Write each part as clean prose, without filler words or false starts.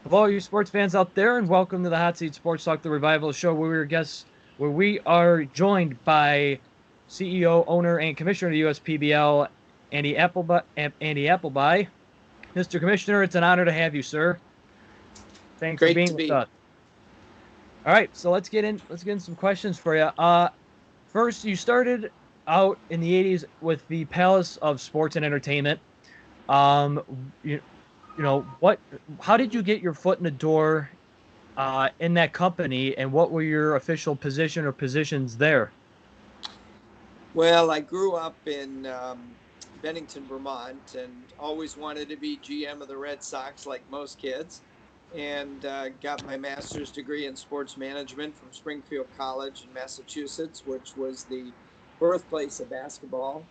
Hello, you sports fans out there, and welcome to the Hot Seat Sports Talk, the Revival Show, where we are joined by CEO, owner, and commissioner of the USPBL, Andy Appleby. Mr. Commissioner, it's an honor to have you, sir. Thanks for Great being to with be. us. All right, so let's get in some questions for you. First, you started out in the '80s with the Palace of Sports and Entertainment. You, you know what? How did you get your foot in the door in that company, and what were your official position or positions there? Well, I grew up in Bennington, Vermont, and always wanted to be GM of the Red Sox like most kids. And got my master's degree in sports management from Springfield College in Massachusetts, which was the birthplace of basketball,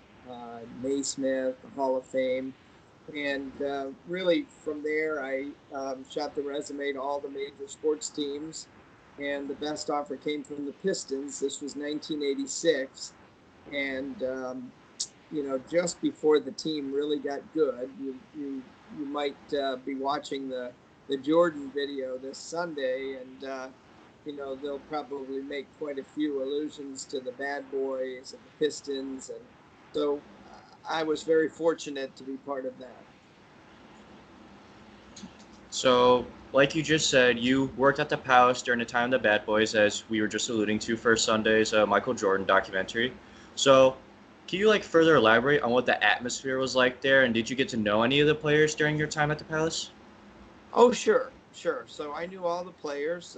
Naismith, the Hall of Fame. And really, from there, I shot the resume to all the major sports teams. And the best offer came from the Pistons. This was 1986. And just before the team really got good, you might be watching the Jordan video this Sunday, and they'll probably make quite a few allusions to the Bad Boys and the Pistons, and so I was very fortunate to be part of that. So, like you just said, you worked at the Palace during the time of the Bad Boys, as we were just alluding to for Sunday's Michael Jordan documentary. So, can you further elaborate on what the atmosphere was like there, and did you get to know any of the players during your time at the Palace? Oh, sure, sure. So I knew all the players.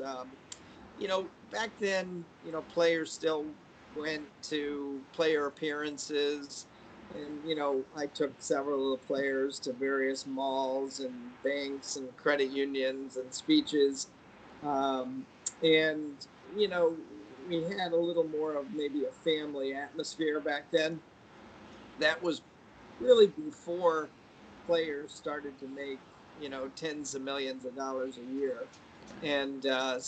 Back then, players still went to player appearances. And, I took several of the players to various malls and banks and credit unions and speeches. Um, and, we had a little more of maybe a family atmosphere back then. That was really before players started to make, tens of millions of dollars a year. And not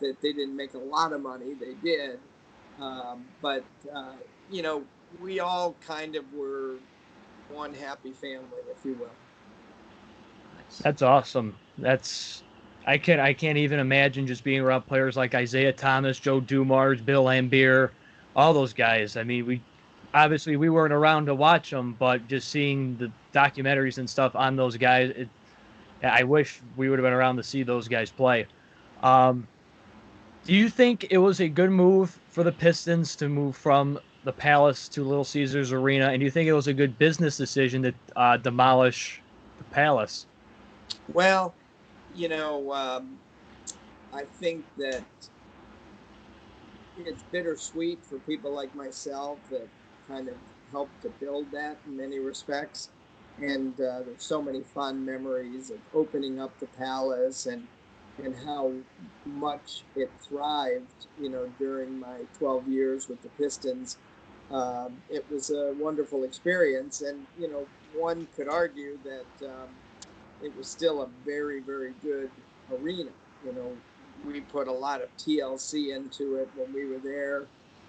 that they didn't make a lot of money, they did. But, you know, we all kind of were one happy family, if you will. Nice. That's awesome. I can't even imagine just being around players like Isaiah Thomas, Joe Dumars, Bill Lambier, all those guys. I mean, we weren't around to watch them, but just seeing the documentaries and stuff on those guys, I wish we would have been around to see those guys play. Um, do you think it was a good move for the Pistons to move from the Palace to Little Caesars Arena, and do you think it was a good business decision to demolish the Palace? Well, you know, um, I think that it's bittersweet for people like myself that kind of helped to build that in many respects. And there's so many fun memories of opening up the palace and how much it thrived, during my 12 years with the Pistons. It was a wonderful experience, and one could argue that it was still a very, very good arena. We put a lot of TLC into it when we were there,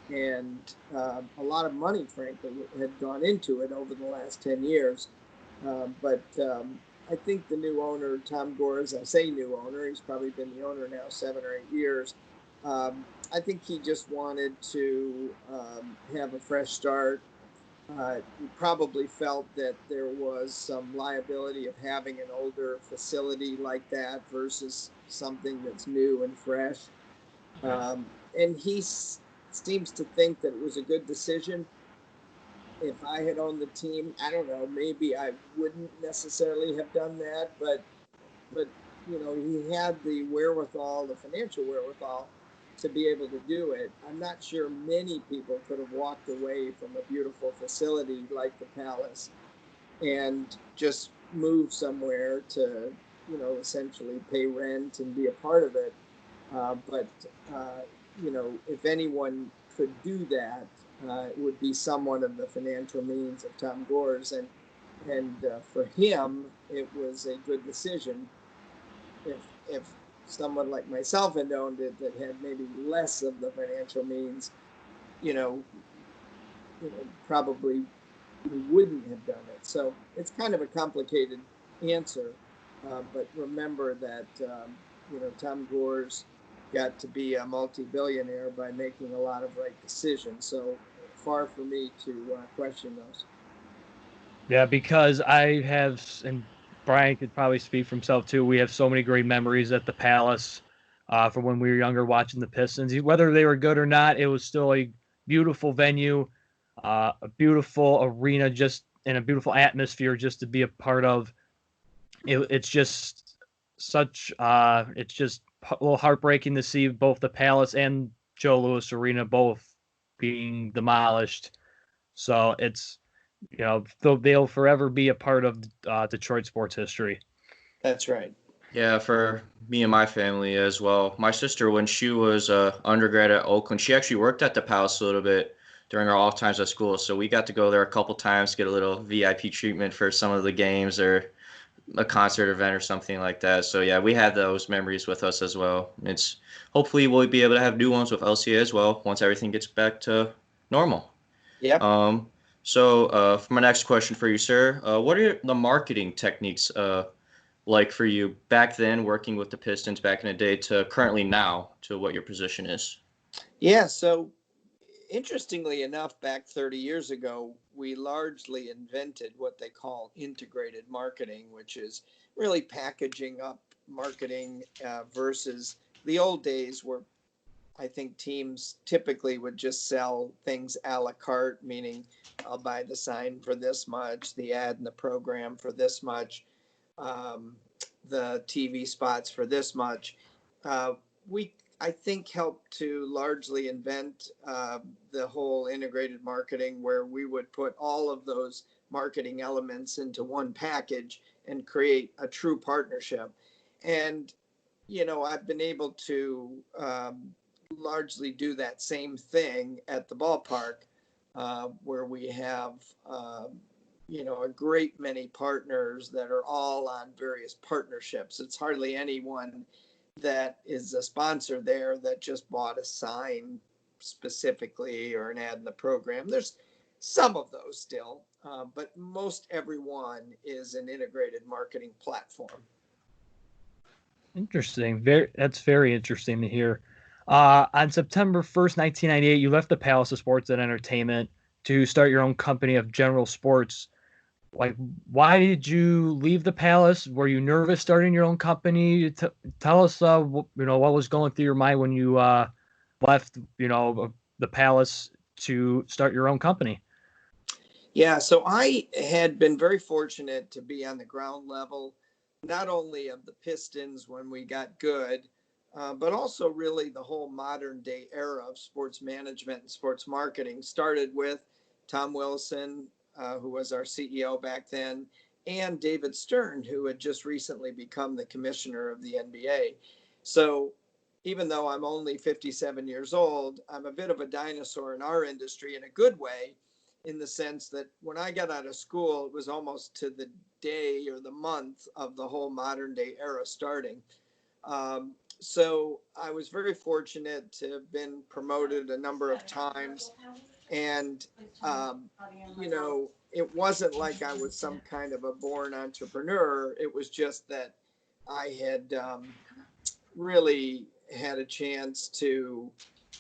and a lot of money, frankly, had gone into it over the last 10 years. But I think the new owner, Tom Gores, I say new owner, he's probably been the owner now 7 or 8 years. I think he just wanted to have a fresh start. He probably felt that there was some liability of having an older facility like that versus something that's new and fresh. Okay. And seems to think that it was a good decision. If I had owned the team, I don't know, maybe I wouldn't necessarily have done that, but he had the wherewithal, the financial wherewithal to be able to do it. I'm not sure many people could have walked away from a beautiful facility like the Palace and just move somewhere to, essentially pay rent and be a part of it. But if anyone could do that, it would be someone of the financial means of Tom Gores, and for him, it was a good decision. If someone like myself had owned it that had maybe less of the financial means, you know, probably we wouldn't have done it. So it's kind of a complicated answer. but remember that, Tom Gore's got to be a multi-billionaire by making a lot of right decisions. So far for me to question those. Yeah, because I have, and Brian could probably speak for himself too. We have so many great memories at the Palace from when we were younger watching the Pistons. Whether they were good or not, it was still a beautiful venue, a beautiful arena, just in a beautiful atmosphere just to be a part of. It's just such, it's just a little heartbreaking to see both the Palace and Joe Louis Arena both being demolished. So they'll forever be a part of Detroit sports history. That's right. Yeah, for me and my family as well. My sister, when she was undergrad at Oakland, she actually worked at the Palace a little bit during our off times at school. So we got to go there a couple times, get a little VIP treatment for some of the games or a concert event or something like that. So yeah, we have those memories with us as well. It's hopefully we'll be able to have new ones with LCA as well once everything gets back to normal. Yep. Um, so for my next question for you, sir, what are the marketing techniques like for you back then, working with the Pistons back in the day, to currently now to what your position is? Yeah. So interestingly enough, back 30 years ago, we largely invented what they call integrated marketing, which is really packaging up marketing versus the old days where I think teams typically would just sell things a la carte, meaning I'll buy the sign for this much, the ad and the program for this much, um, the TV spots for this much. We, I think, helped to largely invent the whole integrated marketing where we would put all of those marketing elements into one package and create a true partnership. And, I've been able to largely do that same thing at the ballpark, where we have a great many partners that are all on various partnerships. It's hardly anyone that is a sponsor there that just bought a sign specifically or an ad in the program. There's some of those still, but most everyone is an integrated marketing platform. Interesting. That's very interesting to hear. On September 1st, 1998, you left the Palace of Sports and Entertainment to start your own company of General Sports. Like, why did you leave the Palace? Were you nervous starting your own company? Tell us, what was going through your mind when you left, the Palace to start your own company. Yeah, so I had been very fortunate to be on the ground level, not only of the Pistons when we got good, but also really the whole modern day era of sports management and sports marketing. Started with Tom Wilson, who was our CEO back then, and David Stern, who had just recently become the commissioner of the NBA. So even though I'm only 57 years old, I'm a bit of a dinosaur in our industry in a good way, in the sense that when I got out of school, it was almost to the day or the month of the whole modern day era starting. So I was very fortunate to have been promoted a number of times. And, it wasn't like I was some kind of a born entrepreneur. It was just that I had really had a chance to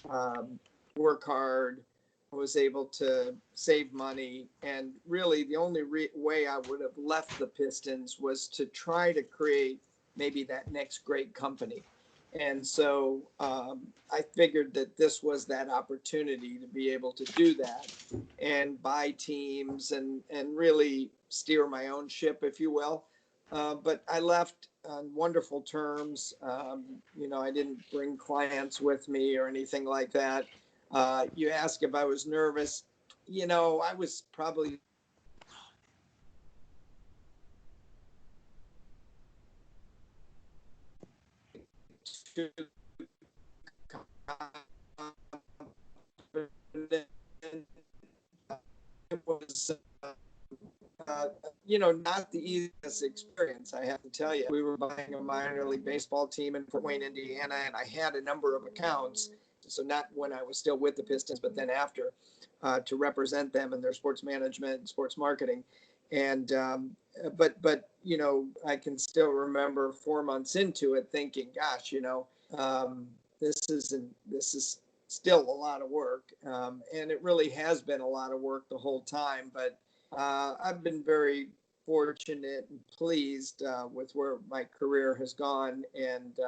um, work hard. I was able to save money. And really, the only way I would have left the Pistons was to try to create maybe that next great company. And so I figured that this was that opportunity to be able to do that and buy teams and really steer my own ship, if you will. But I left on wonderful terms. I didn't bring clients with me or anything like that. You ask if I was nervous. I was probably too confident. It was not the easiest experience, I have to tell you. We were buying a minor league baseball team in Fort Wayne, Indiana, and I had a number of accounts. So not when I was still with the Pistons, but then after, to represent them in their sports management and sports marketing. And but I can still remember 4 months into it thinking, gosh, this is still a lot of work, and it really has been a lot of work the whole time. But I've been very fortunate and pleased with where my career has gone, and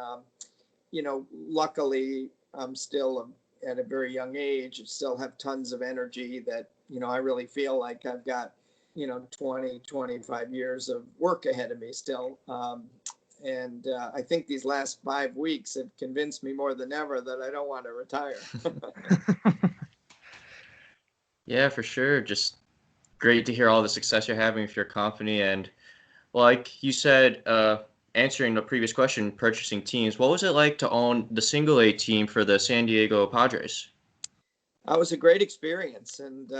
luckily I'm still at a very young age, still have tons of energy that I really feel like I've got 20, 25 years of work ahead of me still. And I think these last 5 weeks have convinced me more than ever that I don't want to retire. Yeah, for sure. Just great to hear all the success you're having with your company. And like you said, answering the previous question, purchasing teams, what was it like to own the single A team for the San Diego Padres? It was a great experience. And,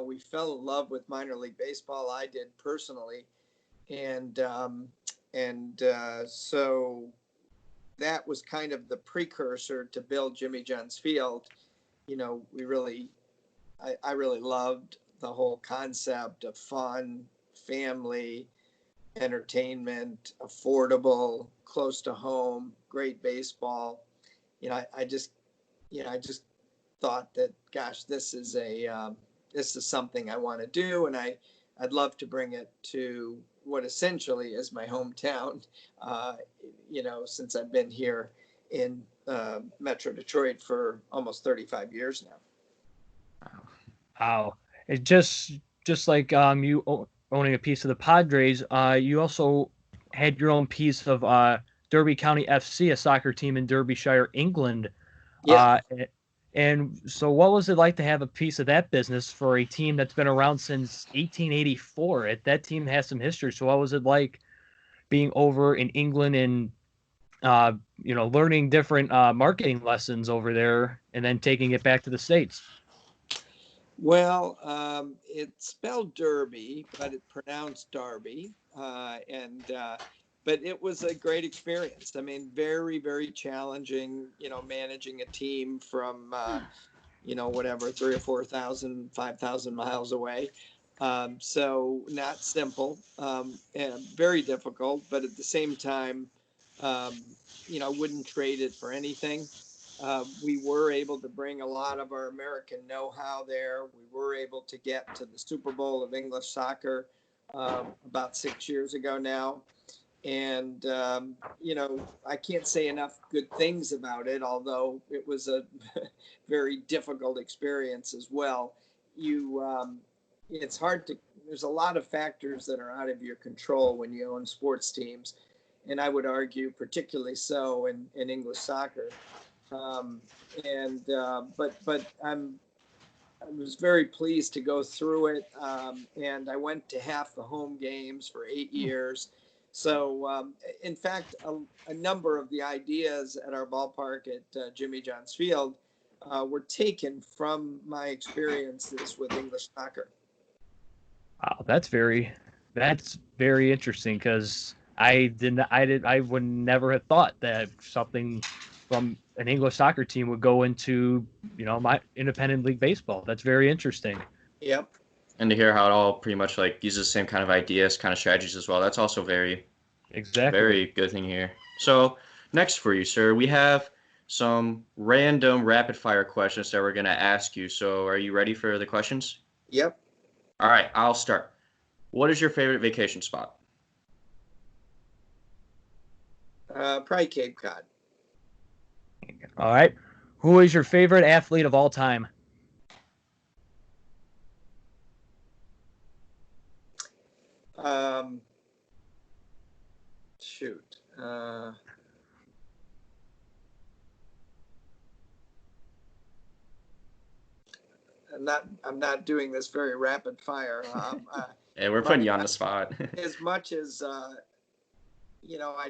we fell in love with minor league baseball. I did personally. And, so that was kind of the precursor to build Jimmy John's Field. I really loved the whole concept of fun, family, entertainment, affordable, close to home, great baseball. I just thought that, gosh, this is something I want to do, and I'd love to bring it to what essentially is my hometown. Since I've been here in Metro Detroit for almost 35 years now. Wow. It just like owning a piece of the Padres, you also had your own piece of Derby County FC, a soccer team in Derbyshire, England. Yeah. And so what was it like to have a piece of that business for a team that's been around since 1884? That team has some history. So what was it like being over in England and learning different marketing lessons over there and then taking it back to the States? Well, it's spelled Derby, but it's pronounced Darby, but it was a great experience. I mean, very, very challenging. Managing a team from whatever 3 or 4,000, 5,000 miles away. So not simple, and very difficult, but at the same time, I wouldn't trade it for anything. We were able to bring a lot of our American know-how there. We were able to get to the Super Bowl of English soccer about 6 years ago now. And, I can't say enough good things about it, although it was a very difficult experience as well. It's hard there's a lot of factors that are out of your control when you own sports teams. And I would argue particularly so in English soccer. But I was very pleased to go through it, and I went to half the home games for 8 years. So, in fact, a number of the ideas at our ballpark at Jimmy John's Field were taken from my experiences with English soccer. Wow, that's very interesting because I would never have thought that something from an English soccer team would go into, my independent league baseball. That's very interesting. Yep. And to hear how it all pretty much like uses the same kind of ideas, kind of strategies as well. That's also very good thing here. So next for you, sir, we have some random rapid fire questions that we're going to ask you. So are you ready for the questions? Yep. All right, I'll start. What is your favorite vacation spot? Probably Cape Cod. All right. Who is your favorite athlete of all time? Shoot. I'm not doing this very rapid fire. Yeah, we're putting you on the spot. As much as I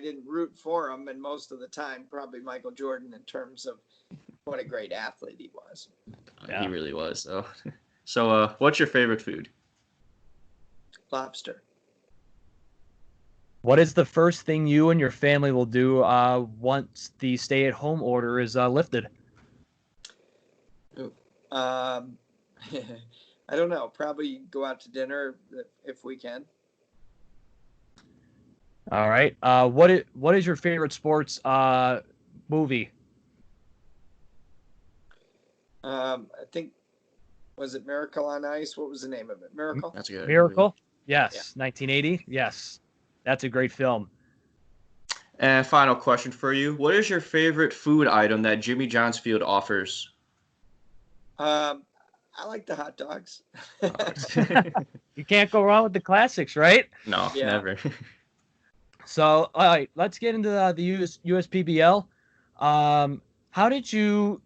didn't root for him, and most of the time, probably Michael Jordan in terms of what a great athlete he was. Yeah. He really was, though. So, what's your favorite food? Lobster. What is the first thing you and your family will do once the stay-at-home order is lifted? I don't know. Probably go out to dinner if we can. All right. What is your favorite sports movie? I think, was it Miracle on Ice? What was the name of it? Miracle? That's a good movie. Miracle? Yeah. Yes. 1980? Yes. That's a great film. And final question for you: what is your favorite food item that Jimmy John's Field offers? Um, I like the hot dogs. You can't go wrong with the classics, right? No, Yeah. never. So, all right, let's get into the USPBL. How did you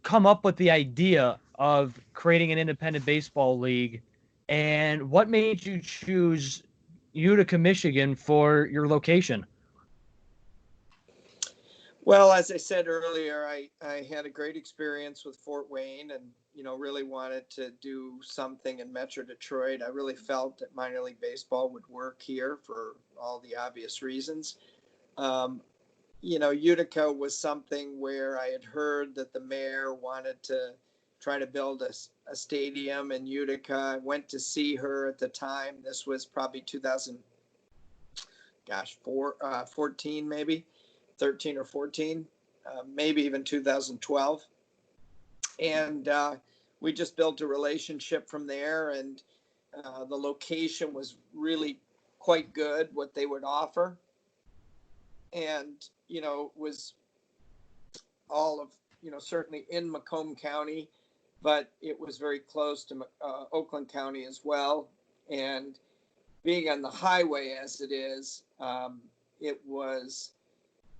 come up with the idea of creating an independent baseball league, and what made you choose Utica, Michigan for your location? Well, as I said earlier, I had a great experience with Fort Wayne and, really wanted to do something in Metro Detroit. I really felt that minor league baseball would work here for all the obvious reasons. Um, Utica was something where I had heard that the mayor wanted to try to build a stadium in Utica. I went to see her at the time. This was probably 2000, 14 maybe, 13 or 14, maybe even 2012. And we just built a relationship from there. And the location was really quite good, what they would offer. And, was all of, certainly in Macomb County, but it was very close to Oakland County as well. And being on the highway as it is, it was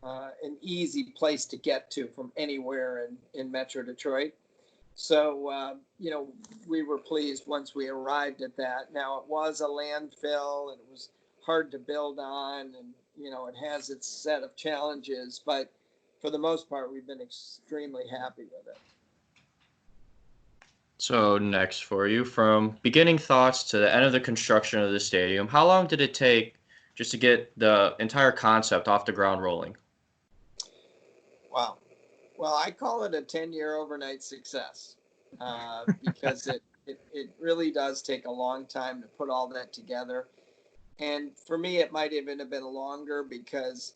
an easy place to get to from anywhere in Metro Detroit. So, we were pleased once we arrived at that. Now, it was a landfill and it was hard to build on, and, it has its set of challenges, but for the most part, we've been extremely happy with it. So next for you, from beginning thoughts to the end of the construction of the stadium, how long did it take just to get the entire concept off the ground rolling? Wow. Well, I call it a 10-year overnight success because it really does take a long time to put all that together. And for me, it might even have been longer because,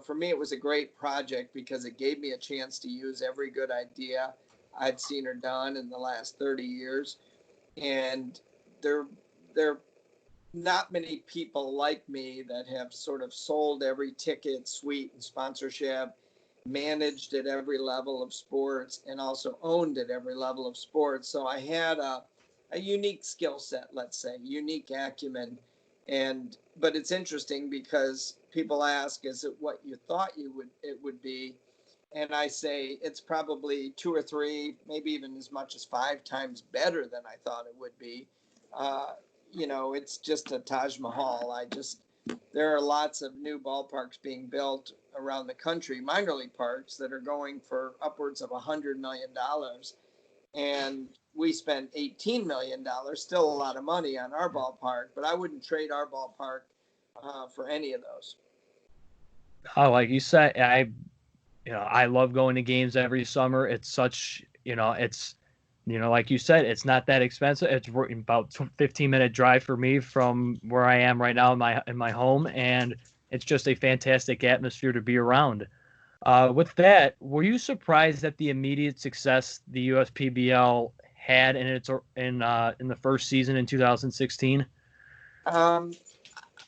for me, it was a great project because it gave me a chance to use every good idea I'd seen or done in the last 30 years. And there, there are not many people like me that have sort of sold every ticket, suite, and sponsorship, managed at every level of sports, and also owned at every level of sports. So I had a unique skill set, let's say, unique acumen. And but it's interesting because people ask, is it what you thought it would be? And I say it's probably two or three, maybe even as much as five times better than I thought it would be. Uh, it's just a Taj Mahal. There are lots of new ballparks being built around the country, minor league parks that are going for upwards of $100 million, and we spent $18 million, still a lot of money on our ballpark. But I wouldn't trade our ballpark for any of those. Oh, like you said, I love going to games every summer. It's such, it's, like you said, it's not that expensive. It's about 15-minute drive for me from where I am right now in my home, and it's just a fantastic atmosphere to be around. With that, were you surprised at the immediate success the USPBL had in the first season in 2016? Um,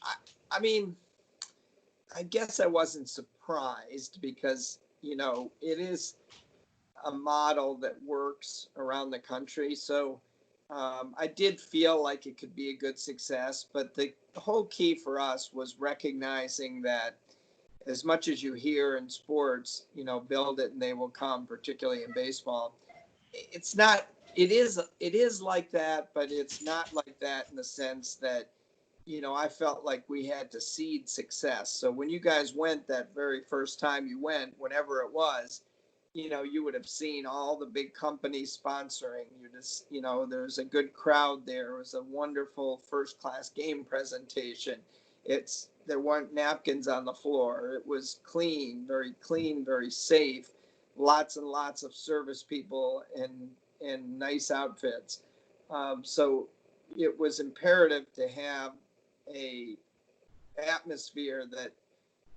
I, I mean, I guess I wasn't surprised because it is a model that works around the country. So I did feel like it could be a good success, but the whole key for us was recognizing that as much as you hear in sports, build it and they will come, particularly in baseball. It's not. It is like that, but it's not like that in the sense that I felt like we had to seed success. So when you guys went that very first time you went, whenever it was, you would have seen all the big companies sponsoring. There's a good crowd there. It was a wonderful first class game presentation. There weren't napkins on the floor. It was clean, very safe. Lots and lots of service people in nice outfits. So it was imperative to have a atmosphere that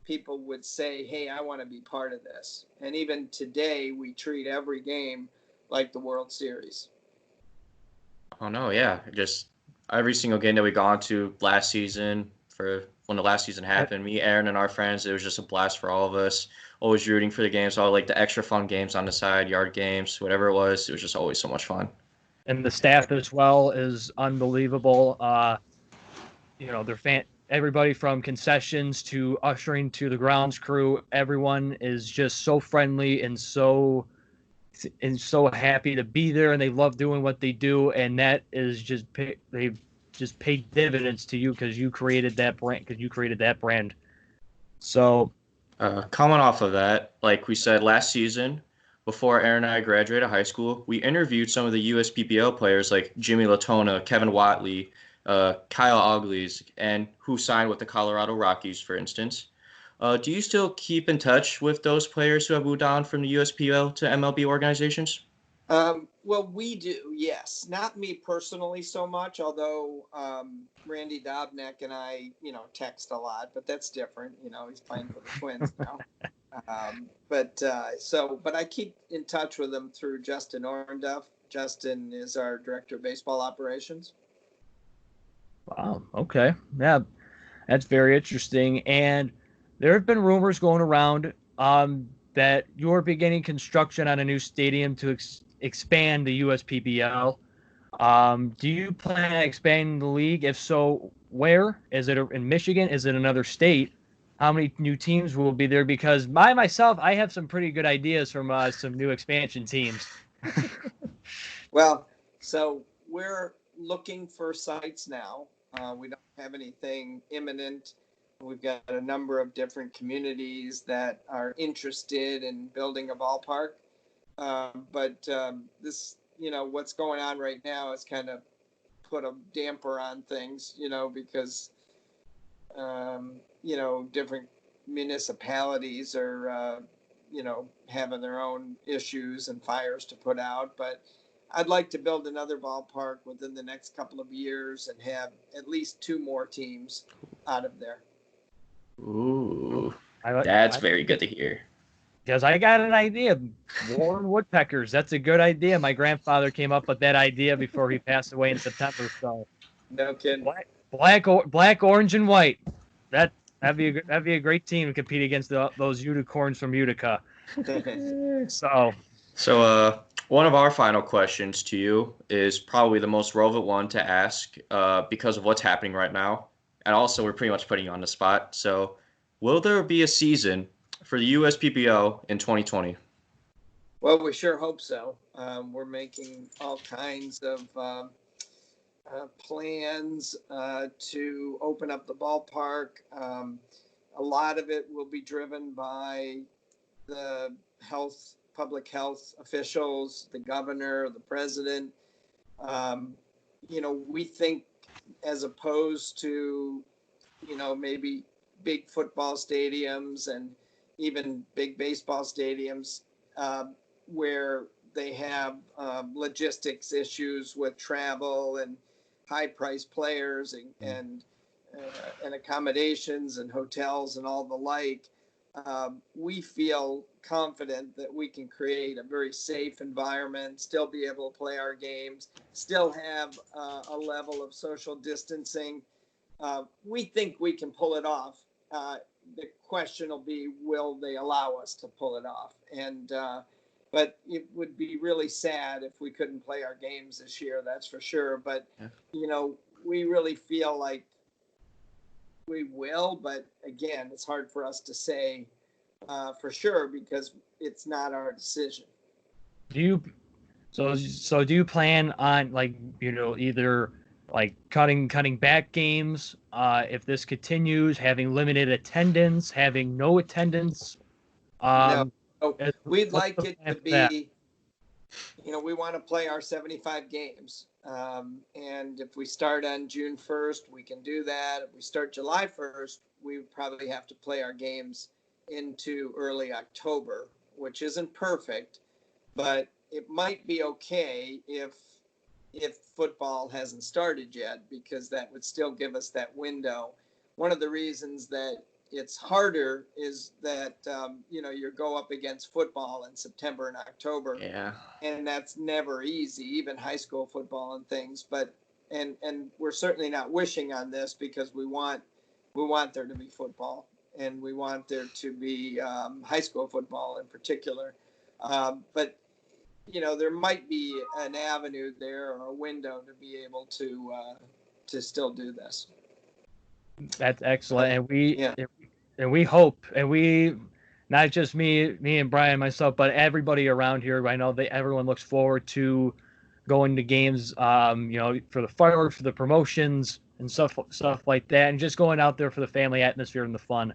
people would say, hey, I want to be part of this. And even today, we treat every game like the World Series. Oh no, yeah. Just every single game that we gone to last season, for when the last season happened, me, Aaron, and our friends, it was just a blast for all of us. Always rooting for the games, all like the extra fun games on the side, yard games, whatever it was just always so much fun. And the staff as well is unbelievable. Everybody from concessions to ushering to the grounds crew, everyone is just so friendly and so happy to be there, and they love doing what they do, and that is they've just paid dividends to you because you created that brand. So Coming off of that, like we said last season, before Aaron and I graduated high school, we interviewed some of the USPBL players like Jimmy Latona, Kevin Watley, Kyle Auglies, and who signed with the Colorado Rockies, for instance. Do you still keep in touch with those players who have moved on from the USPL to MLB organizations? Well, we do, yes. Not me personally so much, although Randy Dobnak and I, text a lot, but that's different. He's playing for the Twins now. But I keep in touch with him through Justin Ornduff. Justin is our director of baseball operations. wow, okay, yeah, that's very interesting. And there have been rumors going around that you're beginning construction on a new stadium to expand the USPBL. Do you plan on expanding the league? If so, where? Is it in Michigan? Is it another state? How many new teams will be there? Because I have some pretty good ideas from some new expansion teams. Well, so we're looking for sites now. We don't have anything imminent. We've got a number of different communities that are interested in building a ballpark. But this, what's going on right now is kind of put a damper on things, because, different municipalities are, having their own issues and fires to put out. But I'd like to build another ballpark within the next couple of years and have at least 2 more teams out of there. Ooh, that's very good to hear. Because I got an idea. Warren woodpeckers. That's a good idea. My grandfather came up with that idea before he passed away in September. So no kidding. Black, orange, and white. That'd be a great team to compete against those unicorns from Utica. So one of our final questions to you is probably the most relevant one to ask because of what's happening right now. And also, we're pretty much putting you on the spot. So, will there be a season for the USPBL in 2020? Well, we sure hope so. We're making all kinds of plans to open up the ballpark. A lot of it will be driven by the public health officials, the governor, the president. We think, as opposed to, maybe big football stadiums and even big baseball stadiums, where they have logistics issues with travel and high-priced players and accommodations and hotels and all the like. We feel confident that we can create a very safe environment, still be able to play our games, still have a level of social distancing. We think we can pull it off. The question will be, will they allow us to pull it off? But it would be really sad if we couldn't play our games this year, that's for sure. But, we really feel like we will. But again, it's hard for us to say for sure because it's not our decision. Do you plan on either like cutting back games if this continues, having limited attendance, having no attendance? No. We'd like it to be, we want to play our 75 games. And if we start on June 1st, we can do that. If we start July 1st, we probably have to play our games into early October, which isn't perfect, but it might be okay if football hasn't started yet, because that would still give us that window. one of the reasons that it's harder is that, you go up against football in September and October. Yeah. And that's never easy, even high school football and things. But, and we're certainly not wishing on this, because we want there to be football, and we want there to be high school football in particular. But, there might be an avenue there, or a window to be able to still do this. That's excellent. Yeah. And we hope, and we, not just me and Brian and myself, but everybody around here. I know that everyone looks forward to going to games, for the fireworks, for the promotions and stuff like that, and just going out there for the family atmosphere and the fun.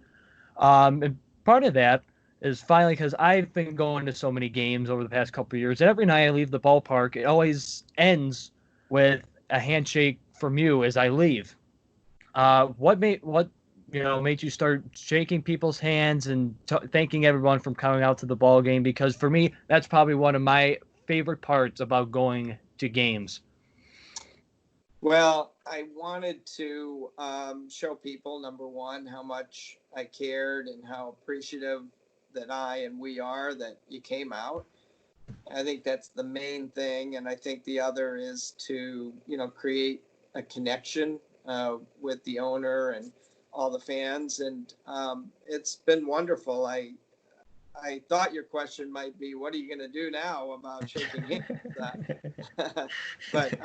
And part of that is finally, because I've been going to so many games over the past couple of years, and every night I leave the ballpark, it always ends with a handshake from you as I leave. What made you start shaking people's hands and thanking everyone from coming out to the ball game? Because for me, that's probably one of my favorite parts about going to games. Well, I wanted to show people, number one, how much I cared and how appreciative that I and we are that you came out. I think that's the main thing. And I think the other is to, create a connection with the owner and all the fans. And it's been wonderful. I thought your question might be, what are you going to do now about shaking hands? But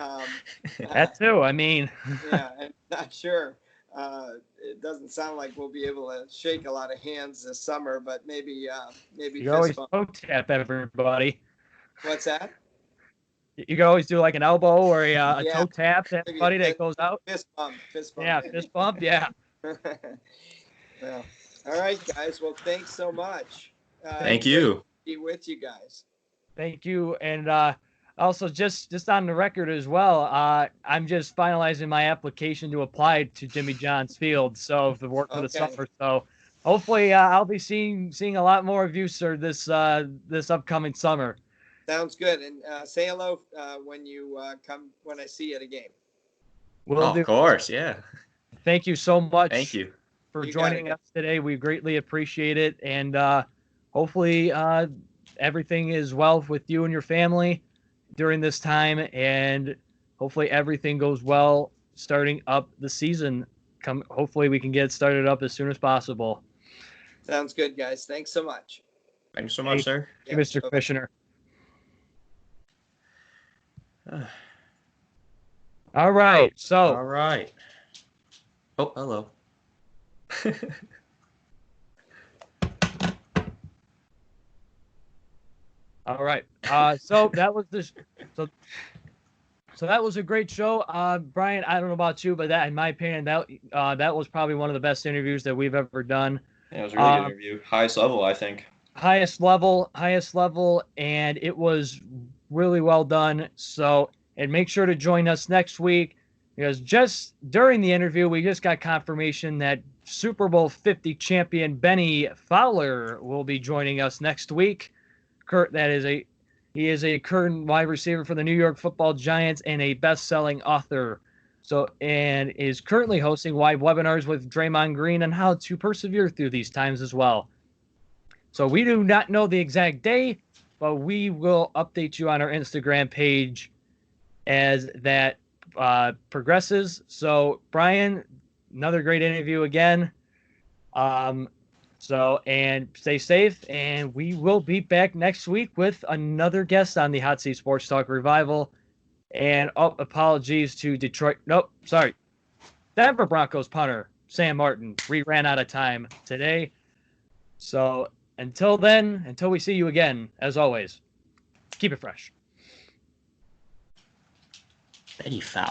that too. I mean, yeah, I'm not sure. It doesn't sound like we'll be able to shake a lot of hands this summer, but maybe you can always toe tap everybody. What's that? You can always do like an elbow or a Yeah, toe tap to everybody that goes out. Fist bump. Yeah, fist bump. Yeah. Well, all right, guys. Well, thanks so much. Thank you. To be with you guys. Thank you. And also, just on the record as well, I'm just finalizing my application to apply to Jimmy John's Field, so the work for the summer. So hopefully, I'll be seeing a lot more of you, sir, this upcoming summer. Sounds good. And say hello when you come, when I see you at a game. Will do. Of course, yeah. Thank you so much. Thank you for joining us today. We greatly appreciate it, and hopefully everything is well with you and your family during this time, and hopefully everything goes well starting up the season. Hopefully we can get started up as soon as possible. Sounds good, guys. Thanks so much. Thank you so much, sir. Thank you, Mr. Commissioner. All right. All right. Oh, hello. All right. So that was so that was a great show. Brian, I don't know about you, but that, in my opinion, that was probably one of the best interviews that we've ever done. Yeah, it was a really good interview. Highest level, I think. Highest level, and it was really well done. So, and make sure to join us next week, because just during the interview, we just got confirmation that Super Bowl 50 champion Benny Fowler will be joining us next week. He is a current wide receiver for the New York Football Giants and a best-selling author. And is currently hosting live webinars with Draymond Green on how to persevere through these times as well. So we do not know the exact day, but we will update you on our Instagram page as that progresses. So Brian, another great interview again. And stay safe, and we will be back next week with another guest on the Hot Seat Sports Talk Revival. And apologies to Denver Broncos punter Sam Martin. We ran out of time today. So until we see you again, as always, keep it fresh. Benny Fowler.